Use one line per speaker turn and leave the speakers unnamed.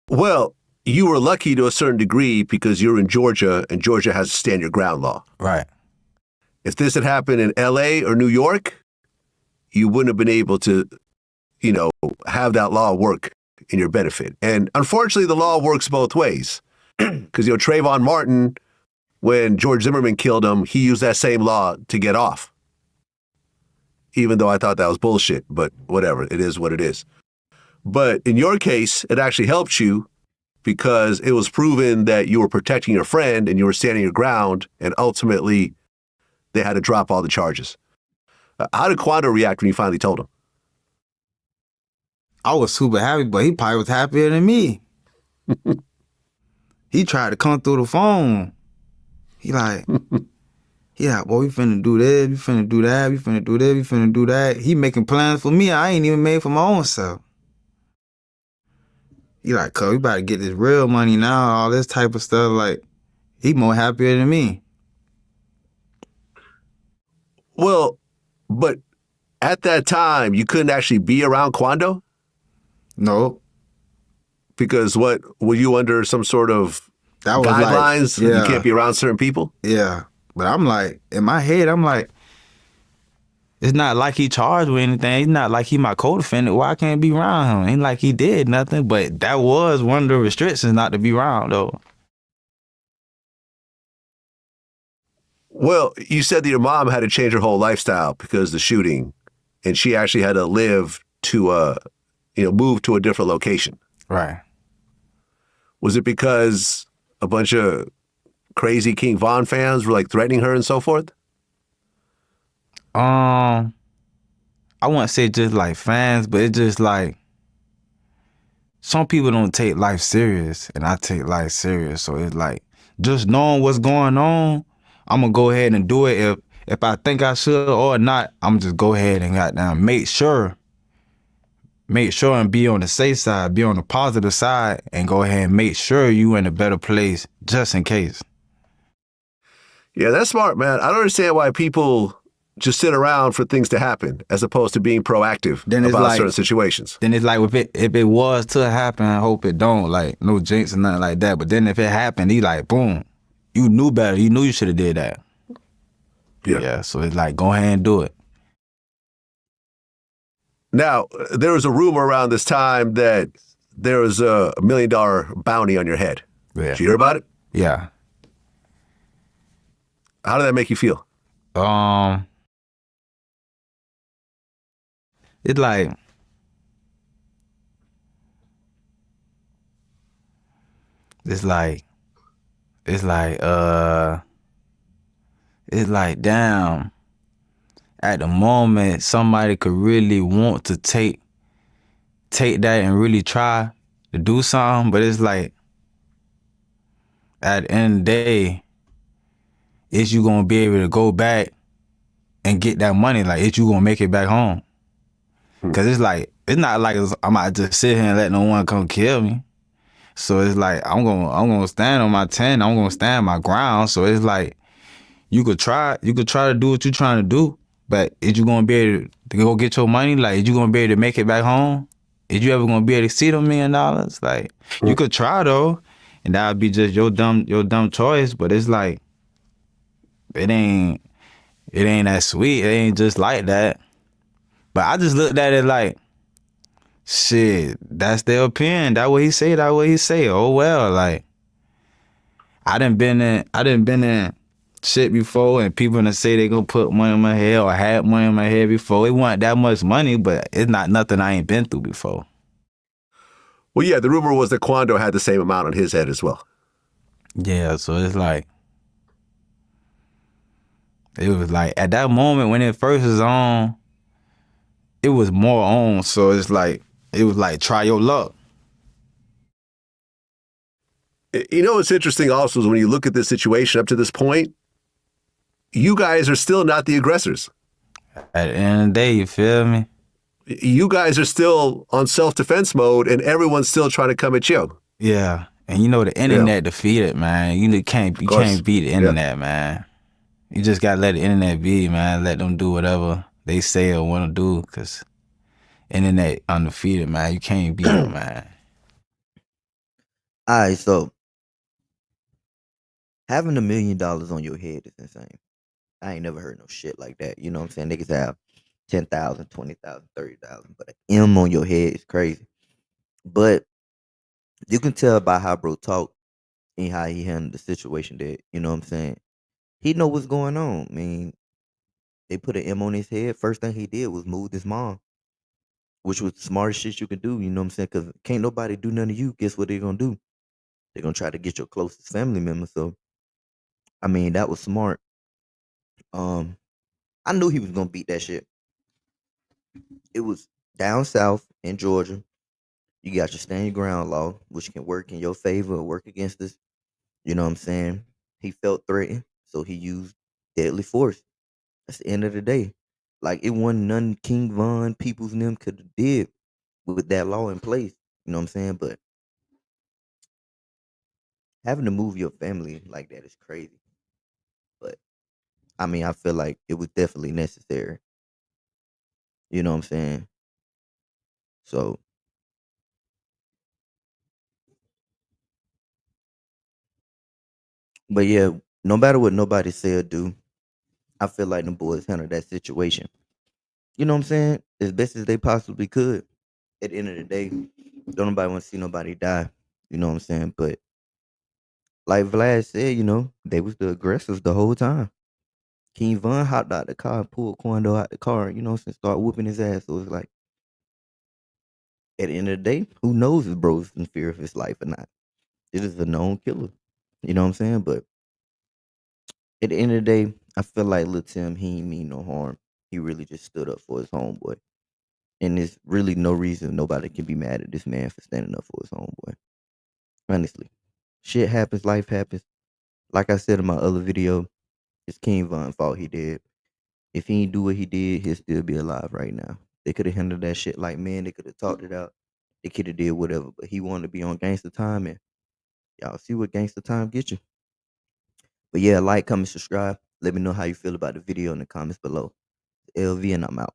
Well, you were lucky to a certain degree because you're in Georgia and Georgia has a stand your ground law.
Right.
If this had happened in LA or New York, you wouldn't have been able to, have that law work in your benefit. And unfortunately, the law works both ways. Because, Trayvon Martin, when George Zimmerman killed him, he used that same law to get off. Even though I thought that was bullshit, but whatever, it is what it is. But in your case, it actually helped you because it was proven that you were protecting your friend and you were standing your ground, and ultimately they had to drop all the charges. How did Quando react when you finally told him?
I was super happy, but he probably was happier than me. He tried to come through the phone. He like, boy, we finna do this, we finna do that, we finna do this, we finna do that. He making plans for me. I ain't even made for my own self. He like, cuz, we about to get this real money now, all this type of stuff. Like, he more happier than me.
Well, but at that time, you couldn't actually be around Quando?
No.
Because what, were you under some sort of
That was
guidelines?
Like, yeah.
You can't be around certain people?
Yeah. But I'm like, in my head, I'm like, it's not like he charged with anything. It's not like he my co-defendant. Why I can't be around him? Ain't like he did nothing. But that was one of the restrictions, not to be around, though.
Well, you said that your mom had to change her whole lifestyle because of the shooting, and she actually had to move to a different location.
Right.
Was it because a bunch of crazy King Von fans were like threatening her and so forth?
I wouldn't say just like fans, but it's just like some people don't take life serious, and I take life serious. So it's like just knowing what's going on, I'm gonna go ahead and do it. If I think I should or not, I'm just go ahead and goddamn make sure and be on the safe side, be on the positive side, and go ahead and make sure you in a better place just in case.
Yeah, that's smart, man. I don't understand why people just sit around for things to happen as opposed to being proactive about certain situations.
Then it's like if it was to happen, I hope it don't, like no jinx or nothing like that. But then if it happened, he like, boom, you knew better. You knew you should have did that. Yeah. So it's like, go ahead and do it.
Now, there was a rumor around this time that there was a $1 million bounty on your head.
Yeah.
Did you hear about it?
Yeah.
How did that make you feel?
It's like, damn, at the moment, somebody could really want to take that and really try to do something, but it's like, at the end of the day, is you gonna be able to go back and get that money? Like, is you gonna make it back home? Cause it's like, it's not like I might just sit here and let no one come kill me. So it's like, I'm gonna stand on my 10. I'm gonna stand my ground. So it's like, you could try to do what you're trying to do, but is you gonna be able to go get your money? Like, is you gonna be able to make it back home? Is you ever gonna be able to see them $1 million? Like, you could try though, and that would be just your dumb choice. But it's like, it ain't that sweet. It ain't just like that. But I just looked at it like, shit, that's their opinion. That what he say. Oh well, like, I done been in shit before, and people gonna say they gonna put money in my head or had money in my head before. It wasn't that much money, but it's not nothing I ain't been through before.
Well, yeah, the rumor was that Quando had the same amount on his head as well.
Yeah, so it's like, it was like, at that moment when it first was on, it was more on. So it's like, it was like, try your luck.
You know what's interesting also is when you look at this situation up to this point, you guys are still not the aggressors.
At the end of the day, you feel me?
You guys are still on self-defense mode, and everyone's still trying to come at you.
Yeah, and you know the internet defeated, man. You can't beat the internet, man. You just gotta let the internet be, man. Let them do whatever they say or want to do, because internet undefeated, man. You can't beat it, man.
All right, so having $1 million on your head is insane. I ain't never heard no shit like that. You know what I'm saying? Niggas have 10,000, 20,000, 30,000, but an M on your head is crazy. But you can tell by how bro talk and how he handled the situation that, you know what I'm saying? He know what's going on. I mean, they put an M on his head. First thing he did was move his mom, which was the smartest shit you could do. You know what I'm saying? Because can't nobody do nothing to you. Guess what they're gonna do? They're gonna try to get your closest family member. So I mean, that was smart. Um, I knew he was gonna beat that shit. It was down south in Georgia. You got your stand your ground law, which can work in your favor or work against us. You know what I'm saying? He felt threatened, so he used deadly force. That's the end of the day. Like it wasn't none King Von, Peoples and them could have did with that law in place. You know what I'm saying? But having to move your family like that is crazy. But I mean, I feel like it was definitely necessary. You know what I'm saying? So, but yeah, no matter what nobody say or do, I feel like the boys handled that situation. You know what I'm saying? As best as they possibly could. At the end of the day, don't nobody want to see nobody die. You know what I'm saying? But like Vlad said, they was the aggressors the whole time. King Von hopped out the car and pulled Quando out the car, you know what I'm saying? Start whooping his ass. So it's like at the end of the day, who knows if bro's in fear of his life or not? This is a known killer. You know what I'm saying? But at the end of the day, I feel like Lil Tim, he ain't mean no harm. He really just stood up for his homeboy. And there's really no reason nobody can be mad at this man for standing up for his homeboy. Honestly. Shit happens, life happens. Like I said in my other video, it's King Von fault he did. If he ain't do what he did, he'll still be alive right now. They could have handled that shit like men. They could have talked it out. They could have did whatever. But he wanted to be on gangster time, and y'all see what gangster time get you. But yeah, like, comment, subscribe. Let me know how you feel about the video in the comments below. LV and I'm out.